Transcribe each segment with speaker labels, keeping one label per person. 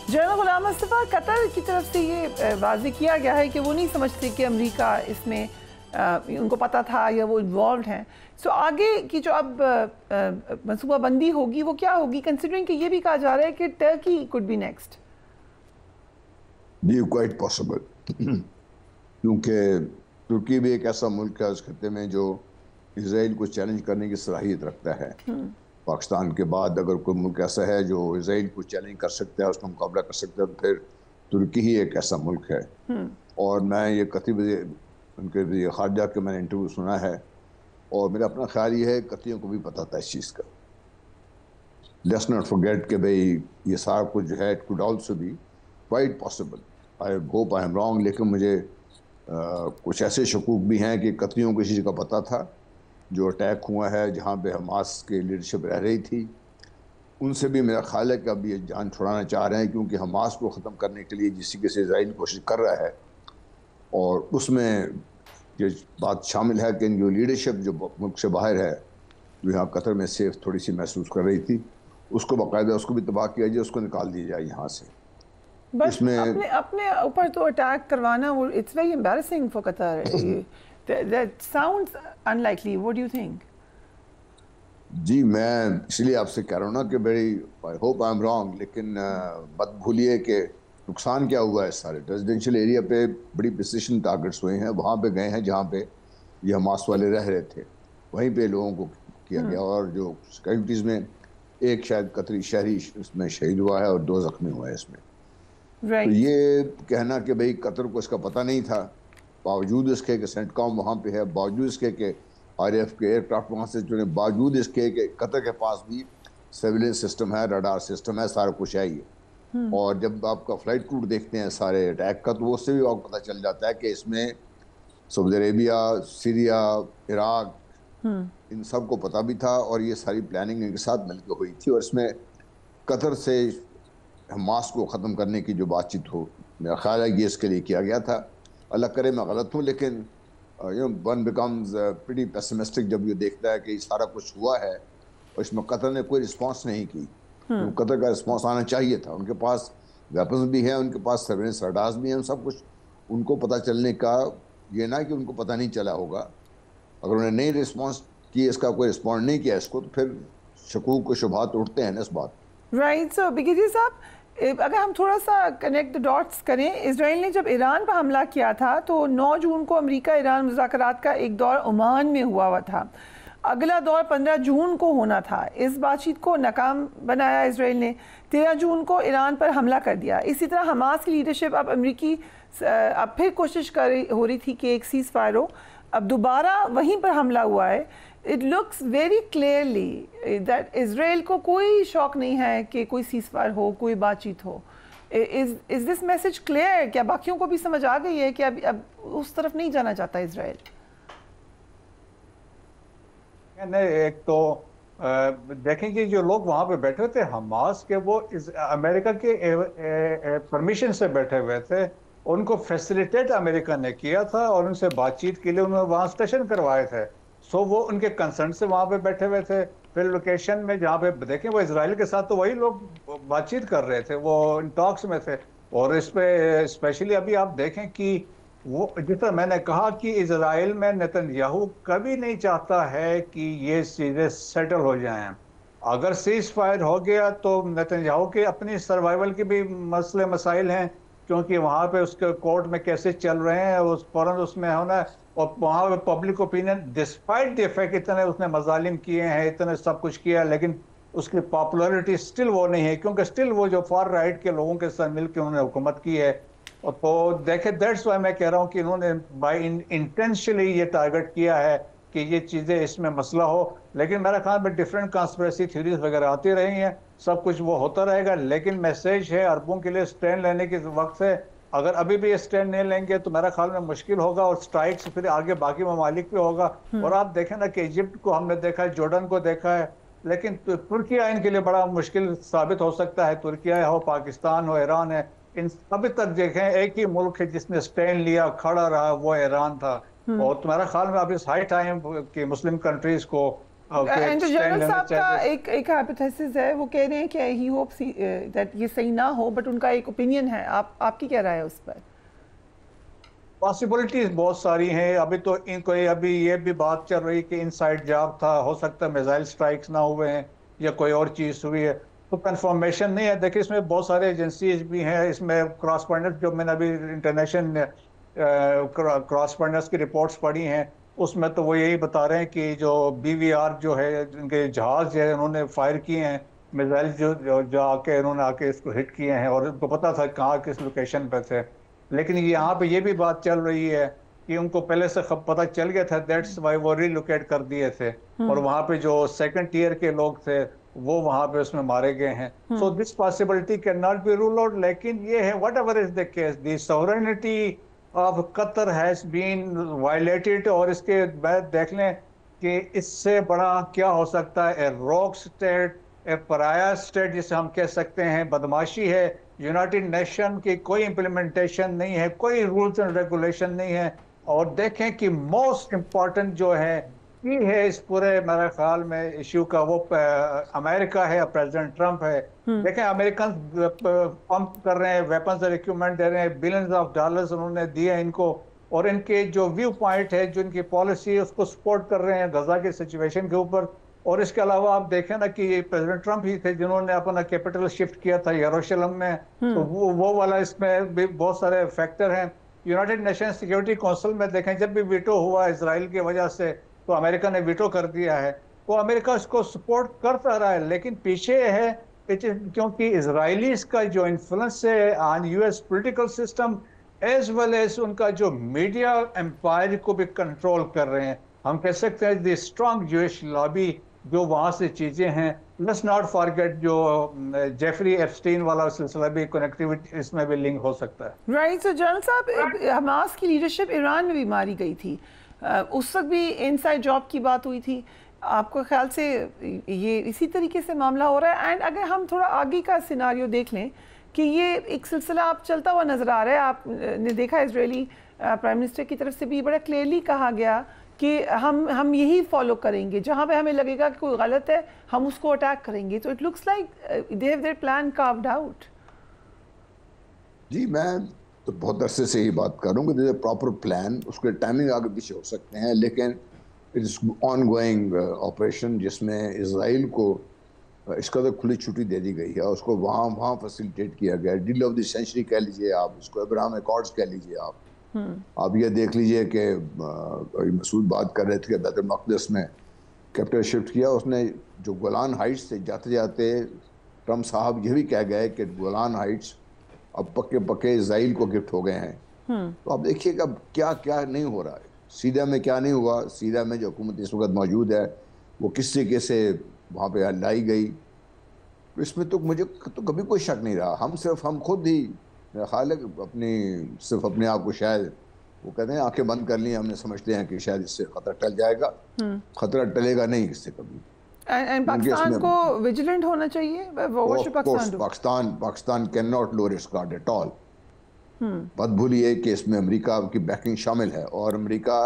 Speaker 1: General Ghulam Mustafa, قطر کی طرف سے یہ واضح کیا گیا ہے کہ وہ نہیں سمجھتے کہ امریکہ اس میں ان کو پتہ تھا یا وہ انوالوڈ ہیں. سو آگے کی جو اب منصوبہ بندی ہوگی وہ کیا ہوگی، کنسیڈرنگ کہ یہ بھی کہا جا رہا ہے کہ ٹرکی کوڈ بی نیکسٹ؟
Speaker 2: جی کوائٹ پاسبل، کیونکہ ترکی بھی ایک ایسا ملک ہے اس خطے میں جو اسرائیل کو چیلنج کرنے کی صلاحیت رکھتا ہے. پاکستان کے بعد اگر کوئی ملک ایسا ہے جو اسرائیل کو چیلنج کر سکتا ہے، اس کا مقابلہ کر سکتا ہے، تو پھر ترکی ہی ایک ایسا ملک ہے. اور میں یہ قطری ان کے وزیر خارجہ کے میں نے انٹرویو سنا ہے، اور میرا اپنا خیال یہ ہے قطریوں کو بھی پتہ تھا اس چیز کا. لیٹس ناٹ فارگیٹ کہ بھئی یہ سارا کچھ جو ہے it could also be quite possible. I hope I am wrong, لیکن مجھے کچھ ایسے شکوک بھی ہیں کہ قطریوں کو اس چیز کا پتہ تھا. جو اٹیک ہوا ہے جہاں پہ حماس کی لیڈرشپ رہ رہی تھی، ان سے بھی میرا خیال ہے کہ اب یہ جان چھڑانا چاہ رہے ہیں، کیونکہ حماس کو ختم کرنے کے لیے جس طریقے سے اسرائیل کوشش کر رہا ہے، اور اس میں یہ بات شامل ہے کہ ان کی لیڈرشپ جو ملک سے باہر ہے، جو یہاں قطر میں سیف تھوڑی سی محسوس کر رہی تھی، اس کو باقاعدہ اس کو بھی تباہ کیا جائے، اس کو نکال دیا جائے یہاں سے.
Speaker 1: بس اپنے اوپر تو اٹیک کروانا، it's very embarrassing for Qatar. That sounds unlikely. What do you think?
Speaker 2: جی میں اس لیے آپ سے کہہ رہا ہوں نا کہ I hope I'm wrong، لیکن مت بھولیے کہ نقصان کیا ہوا ہے. سارے ریزیڈینشیل ایریا پہ بڑی پریسیشن ٹارگٹس ہوئے ہیں، وہاں پہ گئے ہیں جہاں پہ یہ حماس والے رہ رہے تھے، وہیں پہ لوگوں کو کیا گیا. اور جو کیجویلٹیز میں ایک شاید قطری شہری اس میں شہید ہوا ہے اور 2 زخمی ہوئے ہیں اس میں. تو یہ کہنا کہ بھئی قطر کو اس کا پتہ نہیں تھا، باوجود اس کے کہ سینٹ کام وہاں پہ ہے، باوجود اس کے آر ایف کے ایئر کرافٹ وہاں سے چلے، باوجود اس کے کہ قطر کے پاس بھی سرویلنس سسٹم ہے، ریڈار سسٹم ہے، سارا کچھ ہے یہ. اور جب آپ کا فلائٹ روٹ دیکھتے ہیں سارے اٹیک کا، تو وہ اس سے بھی آپ کو پتہ چل جاتا ہے کہ اس میں سعودی عربیہ، سیریا، عراق، ان سب کو پتہ بھی تھا، اور یہ ساری پلاننگ ان کے ساتھ مل کے ہوئی تھی. اور اس میں قطر سے حماس کو ختم کرنے کی جو بات چیت ہو، میرا خیال ہے یہ اس کے لیے کیا گیا تھا. اللہ کرے میں غلط ہوں، لیکن ون بیکمز پریٹی پیسمسٹک جب یہ دیکھتا ہے کہ یہ سارا کچھ ہوا ہے اور اس میں قطر نے کوئی رسپانس نہیں کی. قطر کا رسپانس آنا چاہیے تھا. ان کے پاس ویپنز بھی ہیں، ان کے پاس سرویلنس رڈارز بھی ہیں، سب کچھ ان کو پتہ چلنے کا. یہ نہ کہ ان کو پتہ نہیں چلا ہوگا. اگر انہوں نے نہیں رسپانس کی، اس کا کوئی رسپونڈ نہیں کیا اس کو، تو پھر شکوک و شبہات اٹھتے ہیں اس بات.
Speaker 1: رائٹ. سو بگیجی صاحب، اگر ہم تھوڑا سا کنیکٹ ڈاٹس کریں، اسرائیل نے جب ایران پر حملہ کیا تھا تو 9 جون کو امریکہ ایران مذاکرات کا ایک دور عمان میں ہوا تھا. اگلا دور 15 جون کو ہونا تھا. اس بات چیت کو ناکام بنایا اسرائیل نے. 13 جون کو ایران پر حملہ کر دیا. اسی طرح حماس کی لیڈرشپ اب پھر کوشش ہو رہی تھی کہ ایک سیز فائر ہو. اب دوبارہ وہیں پر حملہ ہوا ہے. It looks very clearly that اسرائیل کو کوئی شوق نہیں ہے کہ کوئی سیز فائر ہو، کوئی بات چیت ہو. Is this message clear؟ کیا باقیوں کو بھی سمجھ آ گئی ہے کہ اب اس طرف نہیں جانا چاہتا اسرائیل؟
Speaker 3: ایک تو دیکھیں کہ جو لوگ وہاں پہ بیٹھے تھے حماس کے، وہ امریکہ کے پرمیشن سے بیٹھے ہوئے تھے. ان کو فیسیلیٹیٹ امریکہ نے کیا تھا، اور ان سے بات چیت کے لیے انہوں نے وہاں اسٹیشن کروائے تھے. سو وہ ان کے کنسرن سے وہاں پہ بیٹھے ہوئے تھے. پھر لوکیشن میں جہاں پہ دیکھیں وہ اسرائیل کے ساتھ تو وہی لوگ بات چیت کر رہے تھے، وہ ان ٹاکس میں تھے. اور اس پہ اسپیشلی ابھی آپ دیکھیں کہ وہ جس طرح میں نے کہا کہ اسرائیل میں نتن یاہو کبھی نہیں چاہتا ہے کہ یہ چیزیں سیٹل ہو جائیں. اگر سیز فائر ہو گیا تو نتن یاہو کے اپنی سروائیول کے بھی مسئلے مسائل ہیں، کیونکہ وہاں پہ اس کے کورٹ میں کیسے چل رہے ہیں، فوراً اس میں ہونا. اور وہاں پہ public opinion despite the fact اتنے اس نے مظالم کیے ہیں، اتنے سب کچھ کیا ہے، لیکن اس کی پاپولرٹی سٹل وہ نہیں ہے، کیونکہ سٹل وہ جو فار رائٹ کے لوگوں کے ساتھ مل کے انہوں نے حکومت کی ہے. اور تو دیکھیں دیٹس وائی میں کہہ رہا ہوں کہ انہوں نے بائی انٹینشنلی یہ ٹارگٹ کیا ہے کہ یہ چیزیں اس میں مسئلہ ہو. لیکن میرا خیال میں ڈفرینٹ کانسپریسی تھیوریز وغیرہ آتی رہی ہیں، سب کچھ وہ ہوتا رہے گا. لیکن میسیج ہے عربوں کے لیے اسٹینڈ لینے کے وقت سے. اگر ابھی بھی یہ سٹینڈ نہیں لیں گے تو میرا خیال میں مشکل ہوگا، اور سٹرائکس پھر آگے باقی ممالک پہ ہوگا. اور آپ دیکھیں نا کہ ایجپٹ کو ہم نے دیکھا ہے، جارڈن کو دیکھا ہے، لیکن ترکیہ ان کے لیے بڑا مشکل ثابت ہو سکتا ہے. ترکیہ ہو، پاکستان ہو، ایران ہے، ان ابھی تک دیکھیں ایک ہی ملک ہے جس نے سٹینڈ لیا، کھڑا رہا، وہ ایران تھا. اور تمہارا خیال میں اب اس ہائی ٹائم کہ مسلم کنٹریز کو
Speaker 1: اینڈ جنرل صاحب کا ایک ہائپوتھیسس ہے, وہ کہہ رہے ہیں کہ ہی ہوپس دیٹ یہ صحیح نہ ہو, بٹ ان کا ایک اوپینین ہے, آپ کی کیا رائے ہے اس پر؟
Speaker 3: پاسبلٹیز بہت ساری ہیں. ابھی تو ان کو ابھی یہ بھی بات چل رہی کہ انسائیڈ جاب تھا, ہو سکتا ہے میزائل سٹرائکس نہ ہوئے ہیں یا کوئی اور چیز ہوئی ہے, تو کنفرمیشن نہیں ہے. دیکھیں اس میں بہت سارے ایجنسیز بھی ہیں, اس میں کراسپونڈنٹ جو میں نے ابھی انٹرنیشنل کراسپونڈنٹس کی رپورٹس پڑھی ہیں, اس میں تو وہ یہی بتا رہے ہیں کہ جو BVR جو ہے ان کے جہاز جو ہے انہوں نے فائر کیے ہیں میزائل, جو آ کے انہوں نے آ کے اس کو ہٹ کیے ہیں, اور ان کو پتا تھا کہاں کس لوکیشن پہ تھے. لیکن یہاں پہ یہ بھی بات چل رہی ہے کہ ان کو پہلے سے پتہ چل گیا تھا, دیٹس وائی وہ ری لوکیٹ کر دیے تھے, اور وہاں پہ جو سیکنڈ ٹیئر کے لوگ تھے وہ وہاں پہ اس میں مارے گئے ہیں. So this possibility can not be rule out. لیکن یہ ہے whatever is the case, the sovereignty of Qatar has been violated, اور اس کے بعد دیکھ لیں کہ اس سے بڑا کیا ہو سکتا ہے. اے روک اسٹیٹ, اے پرایا اسٹیٹ جسے ہم کہہ سکتے ہیں, بدماشی ہے. یونائٹڈ نیشن کی کوئی امپلیمنٹیشن نہیں ہے, کوئی رولز اینڈ ریگولیشن نہیں ہے. اور دیکھیں کہ موسٹ امپورٹنٹ جو ہے یہ ہے اس پورے میرے خیال میں ایشو کا, وہ امریکہ ہے, پریزیڈنٹ ٹرمپ ہے. دیکھیں امریکن پمپ کر رہے ہیں, ویپنز اور اکوپمنٹ دے رہے ہیں, بلینز آف ڈالرز انہوں نے دیے ان کو, اور ان کے جو ویو پوائنٹ ہے, جو ان کی پالیسی ہے, اس کو سپورٹ کر رہے ہیں غزہ کی سچویشن کے اوپر. اور اس کے علاوہ آپ دیکھیں نا کہ پریزیڈنٹ ٹرمپ ہی تھے جنہوں نے اپنا کیپٹل شفٹ کیا تھا یروشلم میں, تو وہ والا اس میں بھی بہت سارے فیکٹر ہیں. یونائٹڈ نیشن سیکیورٹی کونسل میں دیکھیں جب بھی ویٹو ہوا اسرائیل کی وجہ سے, تو امریکہ نے ویٹو کر دیا ہے. تو امریکہ اس کو سپورٹ کرتا رہا ہے, لیکن پیچھے ہے کیونکہ اسرائیلیز کا جو انفلوئنس ہے on US political system, as well as ان کا جو میڈیا امپائر کو بھی کنٹرول کر رہے ہیں. ہم کہہ سکتے ہیں دی اسٹرانگ جوئش لابی جو وہاں سے چیزیں ہیں. لیٹس ناٹ فارگیٹ جو جیفری ایپسٹین والا سلسلہ بھی کنیکٹیویٹی اس میں بھی لنک ہو سکتا ہے.
Speaker 1: رائٹ. سو جنرل صاحب, حماس کی لیڈرشپ ایران میں بھی ماری گئی تھی, اس وقت بھی انسائیڈ جاب کی بات ہوئی تھی. آپ کو خیال سے یہ اسی طریقے سے معاملہ ہو رہا ہے؟ اینڈ اگر ہم تھوڑا آگے کا سیناریو دیکھ لیں کہ یہ ایک سلسلہ آپ چلتا ہوا نظر آ رہا ہے, آپ نے دیکھا اسرائیلی پرائم منسٹر کی طرف سے بھی بڑا کلیئرلی کہا گیا کہ ہم یہی فالو کریں گے, جہاں پہ ہمیں لگے گا کہ کوئی غلط ہے ہم اس کو اٹیک کریں گے. تو it looks like they have their plan carved out.
Speaker 2: جی میں تو بہت عرصے سے ہی بات کر رہا ہوں کہ دیر پراپر پلان, اس کے ٹائمنگ آگے پیچھے ہو سکتے ہیں, لیکن اٹس آن گوئنگ آپریشن جس میں اسرائیل کو اس کا تو کھلی چھٹی دے دی گئی ہے, اس کو وہاں فیسیلیٹیٹ کیا گیا ہے. ڈیل آف دی سینچری کہہ لیجئے آپ اس کو, ابراہم ایکارڈز کہہ لیجئے آپ یہ دیکھ لیجئے کہ مسعود بات کر رہے تھے کہ بیت المقدس میں کیپٹل شفٹ کیا, اس نے جو گولان ہائٹس سے جاتے جاتے ٹرمپ صاحب یہ بھی کہہ گئے کہ گولان ہائٹس اب پکے اسرائیل کو گفٹ ہو گئے ہیں. تو آپ دیکھیے کہ اب کیا نہیں ہو رہا ہے. سیریا میں کیا نہیں ہوا, سیریا میں جو حکومت اس وقت موجود ہے وہ کس طریقے سے وہاں پہ لائی گئی, اس میں تو مجھے تو کبھی کوئی شک نہیں رہا. ہم خود ہی میرا خیال ہے صرف اپنے آپ کو شاید وہ کہتے ہیں آنکھیں بند کر لی, ہم نے سمجھتے ہیں کہ شاید اس سے خطرہ ٹل جائے گا. خطرہ ٹلے گا نہیں اس سے کبھی.
Speaker 1: پاکستان کو ویجیلنٹ ہونا چاہیے.
Speaker 2: Pakistan can not lower its guard at all. بات بھولیے کہ اس میں امریکہ کی بیکنگ شامل ہے, اور امریکہ,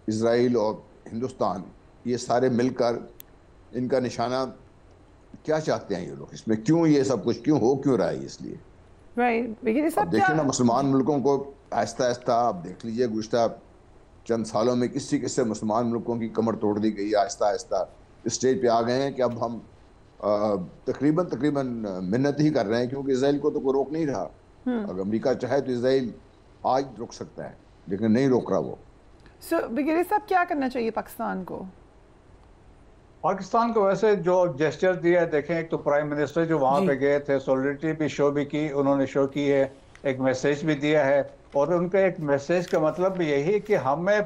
Speaker 2: اسرائیل اور ہندوستان یہ سارے مل کر ان کا نشانہ کیا چاہتے ہیں یہ لوگ, اس میں کیوں یہ سب کچھ کیوں رہا ہے. اس لیے اب دیکھیں نا مسلمان ملکوں کو آہستہ آہستہ آپ دیکھ لیجئے گزشتہ چند سالوں میں کس طریقے سے مسلمان ملکوں کی کمر توڑ دی گئی. آہستہ آہستہ اسٹیج پہ آ گئے ہیں کہ اب ہم تقریباً منت ہی کر رہے ہیں, کیونکہ اسرائیل کو تو کوئی روک نہیں رہا. اگر امریکہ چاہے تو اسرائیل آج روک سکتا ہے, لیکن نہیں روک رہا وہ.
Speaker 1: سو بگیری صاحب کیا کرنا چاہیے پاکستان کو؟
Speaker 3: پاکستان کو ویسے جو جیسچر دیا ہے, دیکھیں ایک تو پرائم منسٹر جو وہاں پہ گئے تھے, سولیڈریٹی بھی شو بھی کی, انہوں نے شو کی ہے, ایک میسیج بھی دیا ہے, اور ان کا ایک میسیج کا مطلب بھی یہی کہ ہمیں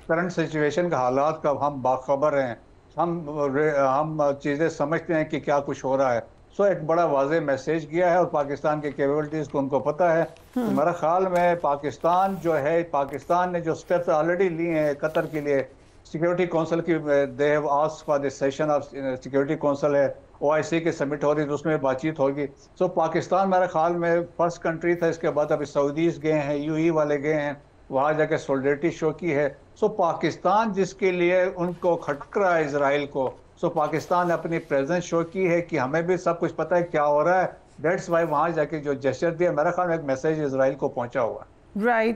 Speaker 3: کرنٹ سچویشن کا حالات کا ہم باخبر ہیں, ہم چیزیں سمجھتے ہیں کہ کیا کچھ ہو رہا ہے. سو ایک بڑا واضح میسیج کیا ہے, اور پاکستان کے کیپیبلٹیز کو ان کو پتہ ہے. تو میرا خیال میں پاکستان جو ہے, پاکستان نے جو سٹیپس آلریڈی لیے ہیں قطر کے لیے, سیکیورٹی کونسل کی they have asked for the session of security council ہے, OIC کے سمٹ ہو رہی ہے, اس میں بات چیت ہوگی. سو پاکستان میرے خیال میں فرسٹ کنٹری تھا, اس کے بعد ابھی سعودیز گئے ہیں, UAE والے گئے ہیں, وہاں جا کے سولیڈریٹی شو کی ہے. سو پاکستان جس کے لیے ان کو کھٹک رہا ہے اسرائیل کو, سو پاکستان نے اپنی پریزنس شو کی ہے کہ ہمیں بھی سب کچھ پتہ ہے کیا ہو رہا ہے. دیٹس وائی وہاں جا کے جو جسچر دیا, میرا خیال میں ایک میسیج اسرائیل کو پہنچا ہوا ہے.
Speaker 1: رائٹ.